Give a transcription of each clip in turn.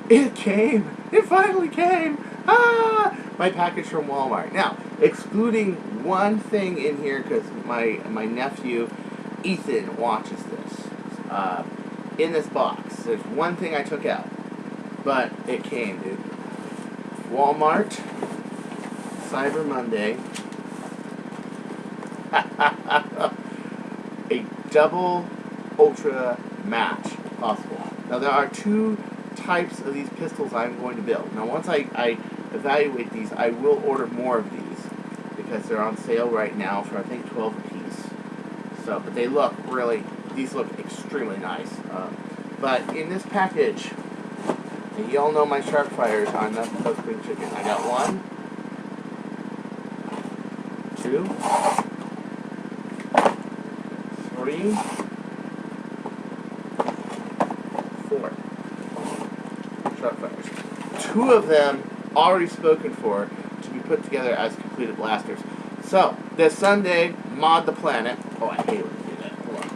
It came! It finally came! Ah! My package from Walmart. Now, excluding one thing in here, because my nephew, Ethan, watches this. In this box, there's one thing I took out. But it came, dude. Walmart, Cyber Monday. A double ultra match possible. Now, there are two types of these pistols I'm going to build. Now, once I evaluate these, I will order more of these because they're on sale right now for, I think, 12 a piece. So, but they look these look extremely nice. But in this package, and you all know my shark fires on the Coast Spring Chicken. I got 1, 2, 3, 4 shark fires. 2 of them already spoken for to be put together as completed blasters. So, this Sunday, mod the planet. Oh, I hate when you do that. Hold on.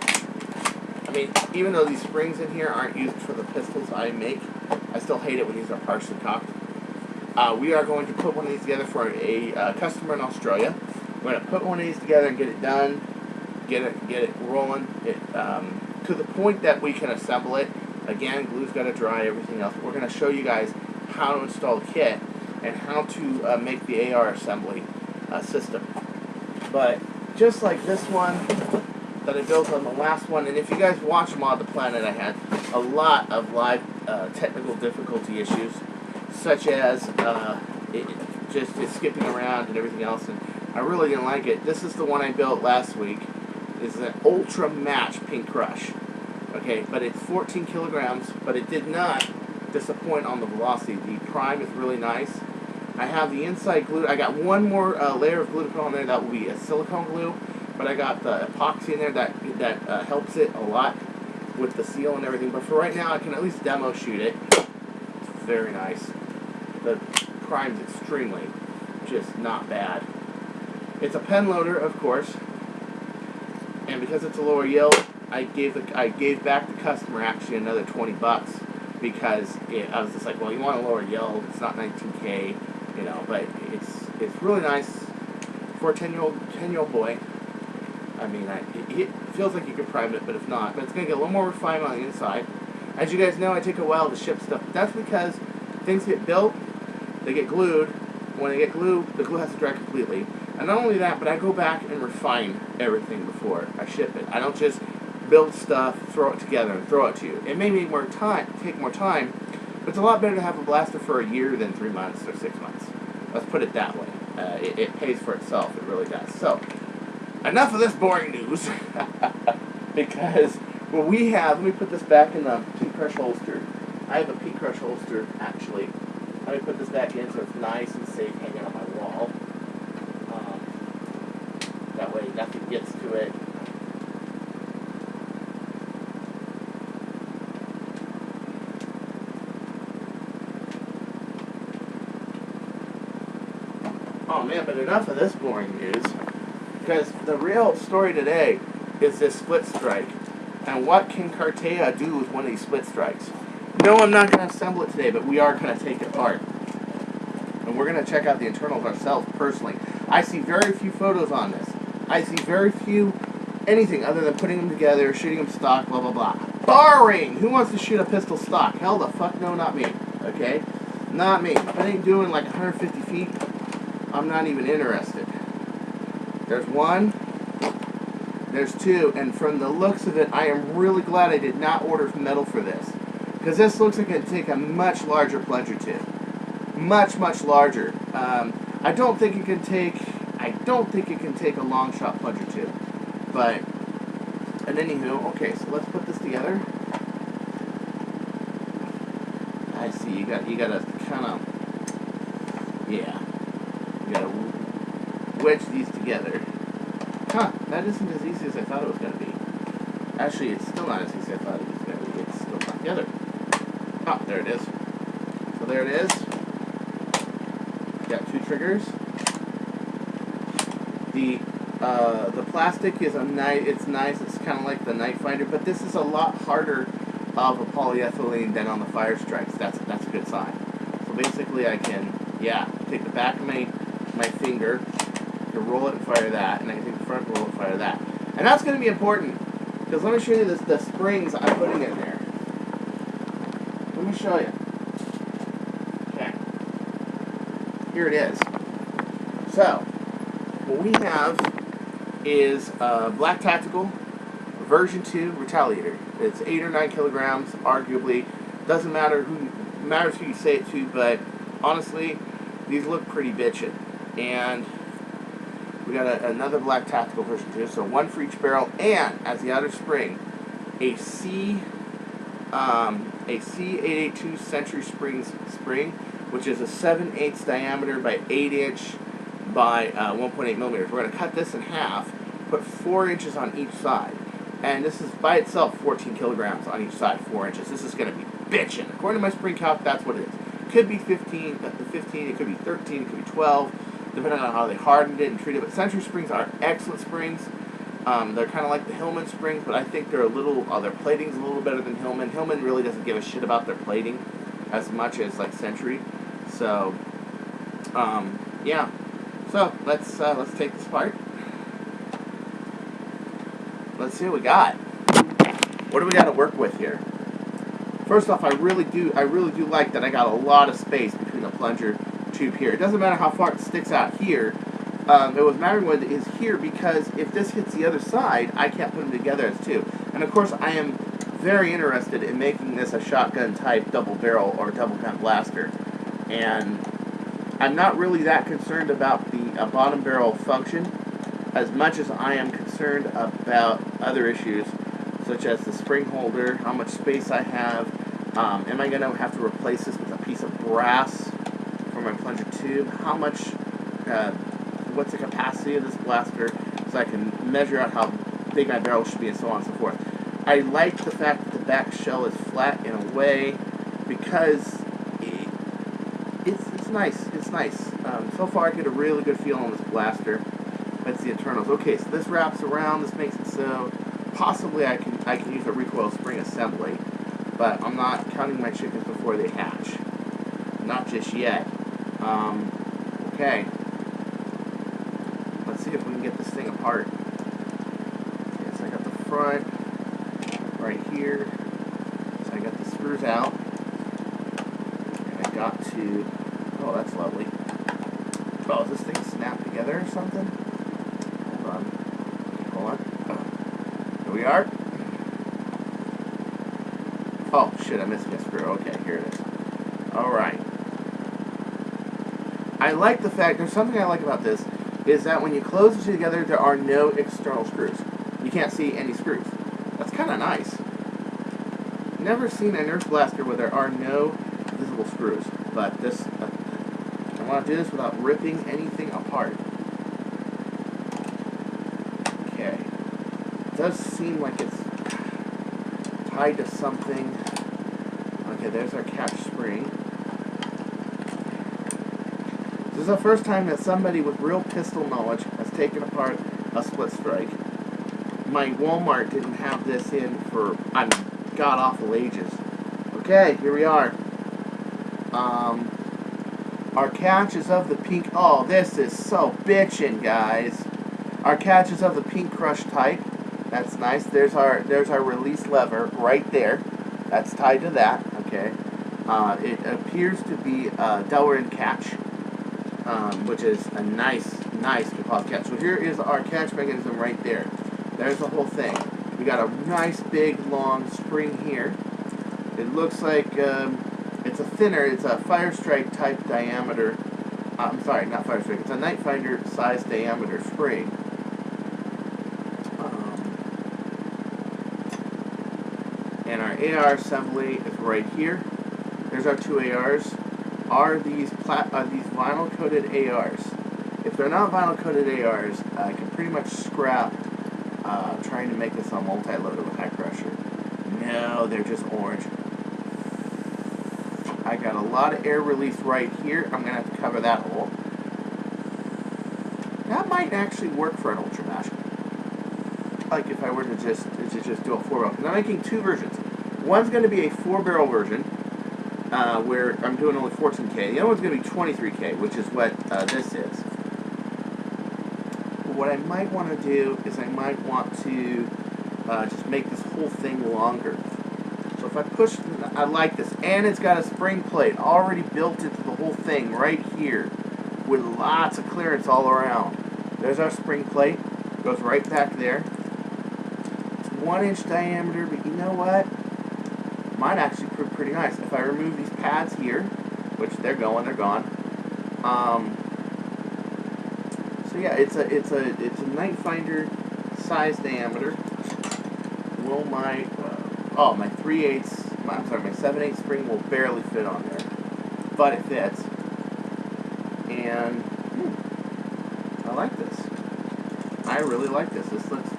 I mean, even though these springs in here aren't used for the pistols I make, I still hate it when these are partially cocked. We are going to put one of these together for a customer in Australia. We're going to put one of these together and get it done, get it rolling, to the point that we can assemble it. Again, glue's got to dry, everything else. We're going to show you guys how to install the kit and how to make the AR assembly system. But just like this one that I built on the last one, and if you guys watch Mod the Planet, I had a lot of live technical difficulty issues, such as it's skipping around and everything else, and I really didn't like it. This is the one I built last week. This is an Ultra Match Pink Crush. Okay, but it's 14 kilograms, but it did not disappoint on the velocity. The prime is really nice. I have the inside glue. I got one more layer of glue to put on there. That will be a silicone glue, but I got the epoxy in there that helps it a lot with the seal and everything. But for right now, I can at least demo shoot it. It's very nice. The prime's extremely just not bad. It's a pen loader, of course, and because it's a lower yield, I gave back the customer actually another $20 because I was just like, well, you want a lower yield? It's not 19K, you know, but it's really nice for a 10-year-old boy. I mean, it feels like you could prime it, but if not, but it's gonna get a little more refined on the inside. As you guys know, I take a while to ship stuff. That's because things get built, they get glued. When they get glued, the glue has to dry completely. And not only that, but I go back and refine everything before I ship it. I don't just build stuff, throw it together, and throw it to you. It may take more time, but it's a lot better to have a blaster for a year than 3 months or 6 months. Let's put it that way. It pays for itself. It really does. So, enough of this boring news. Because what we have, let me put this back in the Pink Crush holster. I have a Pink Crush holster, actually. Let me put this back in so it's nice and safe hanging on my wall. That way nothing gets to it. Oh man, but enough of this boring news. Because the real story today is this split strike. And what can CARTAYA do with one of these split strikes? No, I'm not going to assemble it today, but we are going to take it apart. And we're going to check out the internals ourselves personally. I see very few photos on this. I see very few anything other than putting them together, shooting them stock, blah, blah, blah. Barring! Who wants to shoot a pistol stock? Hell the fuck no, not me. Okay? Not me. If I ain't doing like 150 feet, I'm not even interested. There's one. There's two. And from the looks of it, I am really glad I did not order metal for this. Because this looks like it can take a much larger plunger tube. Much, much larger. I don't think it can take a long shot plunger tube. But, and anywho, okay, so let's put this together. I see, you gotta kind of, yeah. You gotta wedge these together. Huh, that isn't as easy as I thought it was gonna be. Actually, it's still not as easy as I thought it was gonna be. It's still not together. Oh, there it is. So there it is. Got 2 triggers. The plastic is it's nice. It's kind of like the Night Finder, but this is a lot harder of a polyethylene than on the fire strikes. That's a good sign. So basically I can, take the back of my finger, I can roll it and fire that, and I can take the front roll and fire that. And that's going to be important, because let me show you the springs I'm putting in there. Let me show you. Okay. Here it is. So, what we have is Black Tactical version 2 Retaliator. It's 8 or 9 kilograms, arguably. Doesn't matter matters who you say it to, but honestly, these look pretty bitchin'. And we got another Black Tactical version 2, so one for each barrel, and as the outer spring, a C882 Century Springs spring, which is a 7/8 diameter by 8 inch by 1.8 millimeters. We're going to cut this in half, put 4 inches on each side, and this is by itself 14 kilograms on each side, 4 inches. This is going to be bitchin'. According to my spring calc, that's what it is. Could be 15, it could be 13, it could be 12, depending on how they hardened it and treated it. But Century Springs are excellent springs. They're kind of like the Hillman springs, but I think they're their plating's a little better than Hillman. Hillman really doesn't give a shit about their plating as much as like Century. So, yeah. So let's take this apart. Let's see what we got. What do we got to work with here? First off, I really do like that I got a lot of space between the plunger tube here. It doesn't matter how far it sticks out here. It was mattering what is here, because if this hits the other side, I can't put them together as two. And of course, I am very interested in making this a shotgun type double barrel or double gun blaster. And I'm not really that concerned about the bottom barrel function as much as I am concerned about other issues, such as the spring holder, how much space I have. Am I going to have to replace this with a piece of brass for my plunger tube? How much, what's the capacity of this blaster, so I can measure out how big my barrel should be, and so on and so forth. I like the fact that the back shell is flat in a way, because it's nice. It's nice. So far I get a really good feel on this blaster. That's the internals. Okay, so this wraps around. This makes it so possibly I can use a recoil spring assembly, but I'm not counting my chickens before they hatch. Not just yet. Okay. Let's see if we can get this thing apart. Okay, so I got the front right here. So I got the screws out. And I got to... Oh, that's lovely. Oh, is this thing snapped together or something? Hold on. Hold on. Here we are. Oh, shit, I'm missing a screw. Okay, here it is. Alright. I like the fact, there's something I like about this, is that when you close it together, there are no external screws. You can't see any screws. That's kind of nice. Never seen a Nerf blaster where there are no visible screws, but this, I want to do this without ripping anything apart. Okay. It does seem like it's tied to something. Okay, there's our catch spring. This is the first time that somebody with real pistol knowledge has taken apart a SplitStrike. My Walmart didn't have this in for, god-awful ages. Okay, here we are. Our catch is of the pink... Oh, this is so bitchin', guys. Our catch is of the pink crush type. That's nice. There's our release lever right there. That's tied to that. Okay. It appears to be a Delrin catch, which is a nice composite catch. So here is our catch mechanism right there. There's the whole thing. We got a nice big long spring here. It looks like it's a Fire Strike type diameter. I'm sorry, not Fire Strike. It's a Night Finder size diameter spring. And our AR assembly is right here. There's our two ARs. Are these vinyl coated ARs? If they're not vinyl coated ARs, I can pretty much scrap trying to make this a multi-loader with high pressure. No, they're just orange. I got a lot of air release right here. I'm going to have to cover that hole. That might actually work for an Ultra Mash. Like if I were to just do a 4-barrel. Because I'm making two versions. One's going to be a 4-barrel version, where I'm doing only 14K. The other one's going to be 23K, which is what this is. But what I might want to do is I might want to just make this whole thing longer. So if I push, I like this, and it's got a spring plate already built into the whole thing right here, with lots of clearance all around. There's our spring plate, goes right back there. It's 1-inch diameter, but you know what? Mine actually proved pretty nice. If I remove these pads here, which they're gone. So yeah, it's a night finder size diameter. Will my my 3/8, my 7/8 spring will barely fit on there, but it fits. And I like this. I really like this. This looks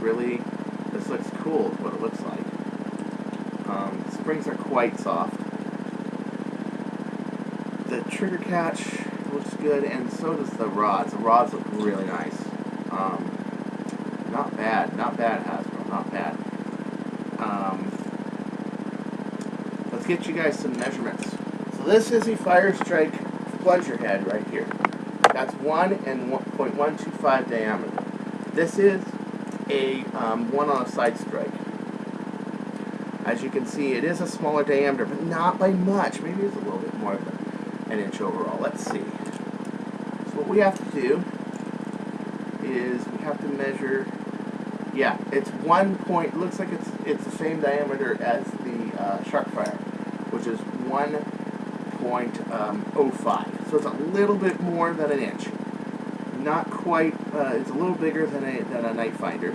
cool. Is what it looks like. The springs are quite soft. The trigger catch looks good, and so does the rods. The rods look really nice. Not bad, Hasbro, not bad. Let's get you guys some measurements. So this is a SplitStrike plunger head right here. That's 1 and 1.125 diameter. This is a 1 on a side strike. As you can see, it is a smaller diameter, but not by much. Maybe it's a little bit more than 1 inch overall. Let's see. So what we have to do is we have to measure. Yeah, it's 1 point. Looks like it's the same diameter as the Sharkfire, which is 1.05. So it's a little bit more than 1 inch. Not quite. It's a little bigger than a night finder.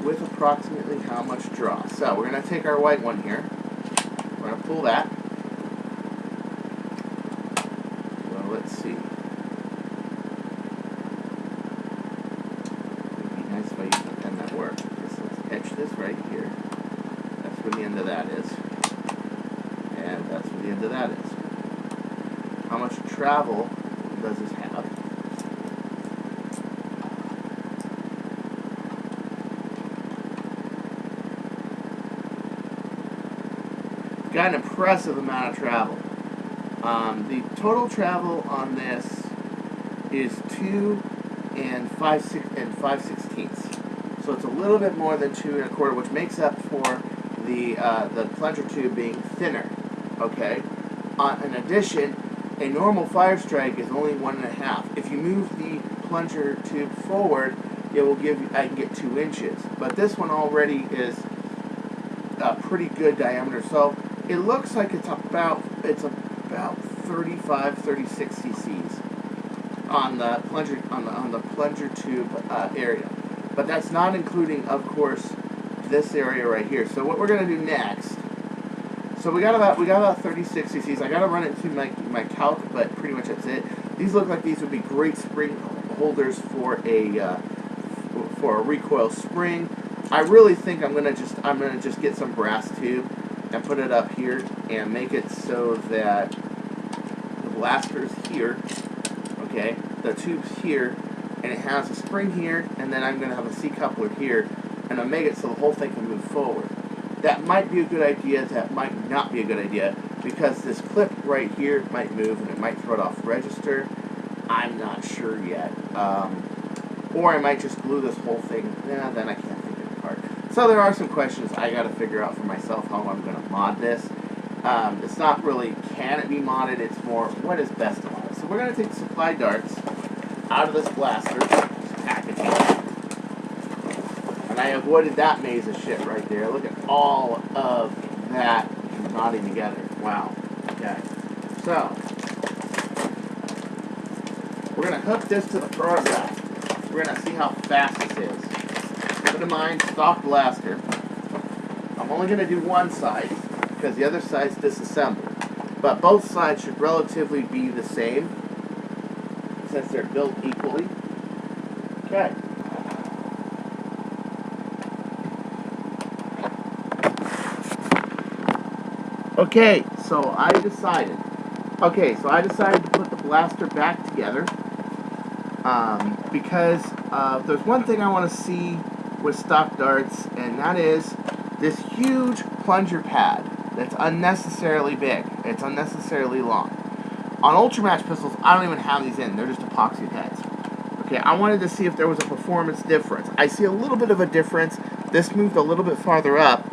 With approximately how much draw. So we're going to take our white one here. We're going to pull that. Well, let's see. It'd be nice if I used a pen that worked. Let's etch this right here. That's where the end of that is. And that's where the end of that is. How much travel does this have? Got an impressive amount of travel. The total travel on this is 2 and 5/16. So it's a little bit more than 2 1/4, which makes up for the plunger tube being thinner. Okay. In addition, a normal SplitStrike is only 1 1/2. If you move the plunger tube forward, it will give you, I can get 2 inches. But this one already is a pretty good diameter. So it looks like it's about 35, 36 cc's on the plunger on the plunger tube area, but that's not including, of course, this area right here. So what we're gonna do next? So we got about 36 cc's. I gotta run it through my calc, but pretty much that's it. These look like these would be great spring holders for a recoil spring. I really think I'm gonna just get some brass tube and put it up here and make it so that the blaster's here, okay, the tube's here, and it has a spring here, and then I'm going to have a C-coupler here, and I'll make it so the whole thing can move forward. That might be a good idea, that might not be a good idea, because this clip right here might move, and it might throw it off register. I'm not sure yet. Or I might just glue this whole thing, then I can't take it apart. So there are some questions I got to figure out for myself how I'm going to mod this. It's not really can it be modded, it's more what is best to mod it. So we're going to take the supply darts out of this blaster packaging. And I avoided that maze of shit right there. Look at all of that knotting together. Wow. Okay. So we're going to hook this to the prototype. We're going to see how fast this is. Keep in mind, stock blaster. I'm only going to do one side because the other side's disassembled. But both sides should relatively be the same since they're built equally. Okay. Okay, so I decided to put the blaster back together because there's one thing I want to see with stock darts, and that is this huge plunger pad that's unnecessarily big. It's unnecessarily long. On Ultramatch pistols, I don't even have these in. They're just epoxy heads. Okay, I wanted to see if there was a performance difference. I see a little bit of a difference. This moved a little bit farther up.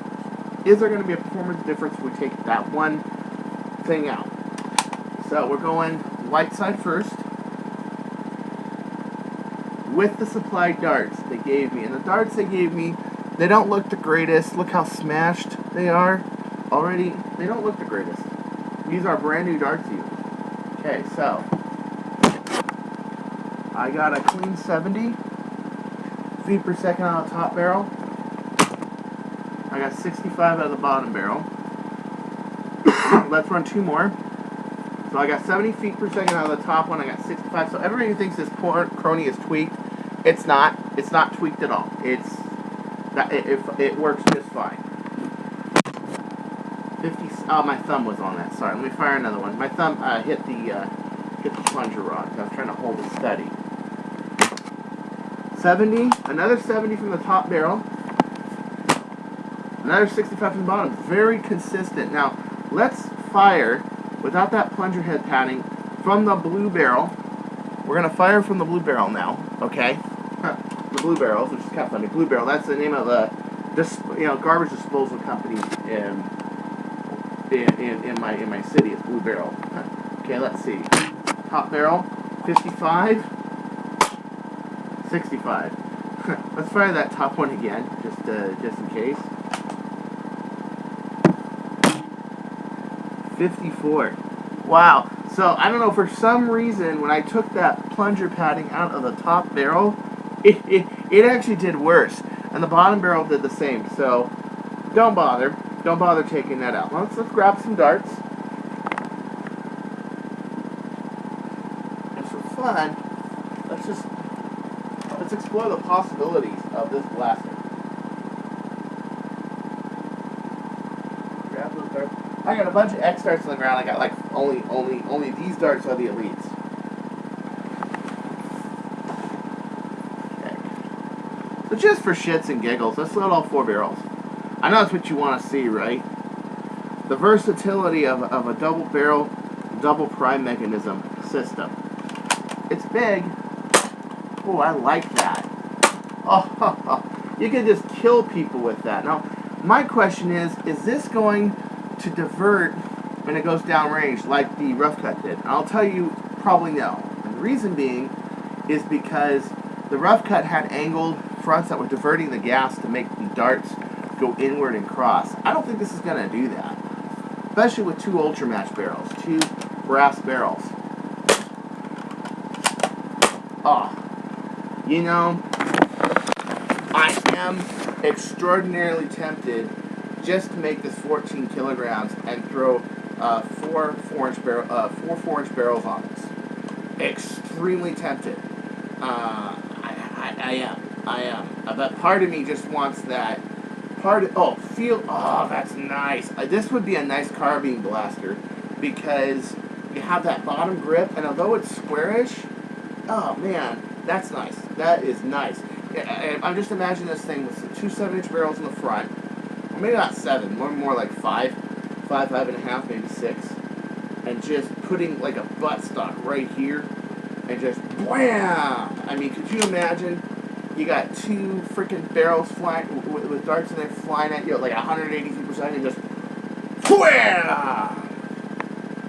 Is there going to be a performance difference if we take that one thing out? So we're going light side first with the supplied darts they gave me. And the darts they gave me, they don't look the greatest. Look how smashed they are already. They don't look the greatest. These are brand new darts used. Okay, so I got a clean 70 feet per second out of the top barrel. I got 65 out of the bottom barrel. Let's run two more. So I got 70 feet per second out of the top one. I got 65. So everybody who thinks this poor crony is tweaked, it's not. It's not tweaked at all. It works just fine. 50. Oh, my thumb was on that. Sorry. Let me fire another one. My thumb hit the plunger rod. I was trying to hold it steady. 70. Another 70 from the top barrel. Another 65 from the bottom. Very consistent. Now, let's fire without that plunger head padding from the blue barrel. We're going to fire from the blue barrel now, okay? The blue barrels, which is kind of funny. Blue barrel, that's the name of the garbage disposal company in my city. It's Blue Barrel. Okay, let's see. Top barrel, 55, 65. Let's fire that top one again, just in case. 54. Wow. So, I don't know, for some reason, when I took that plunger padding out of the top barrel, it actually did worse. And the bottom barrel did the same. So, don't bother. Don't bother taking that out. Let's grab some darts. And for fun, let's explore the possibilities of this blaster. Grab those darts. I got a bunch of X darts on the ground. I got like only these darts are the elites. Okay. So just for shits and giggles, let's load all four barrels. I know that's what you want to see, right? The versatility of a double barrel, double prime mechanism system. It's big. Oh, I like that. Oh, you can just kill people with that. Now, my question is this going to divert when it goes downrange like the rough cut did? And I'll tell you, probably no. And the reason being is because the rough cut had angled fronts that were diverting the gas to make the darts go inward and cross. I don't think this is going to do that, especially with two Ultramatch barrels, two brass barrels. Oh, you know, I am extraordinarily tempted just to make this 14 kilograms and throw four 4-inch barrels on this. Extremely tempted. I am. But part of me just wants that. That's nice. This would be a nice carbine blaster because you have that bottom grip, and although it's squarish, oh man, that's nice. That is nice. I'm just imagining this thing with two 7-inch barrels in the front, or maybe not 7, more like 5 and a half, maybe 6, and just putting like a buttstock right here, and just wham! I mean, could you imagine? You got two freaking barrels flying with darts in there flying at you at like 180 feet per second, and just wham!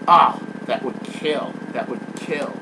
Ah, that would kill. That would kill.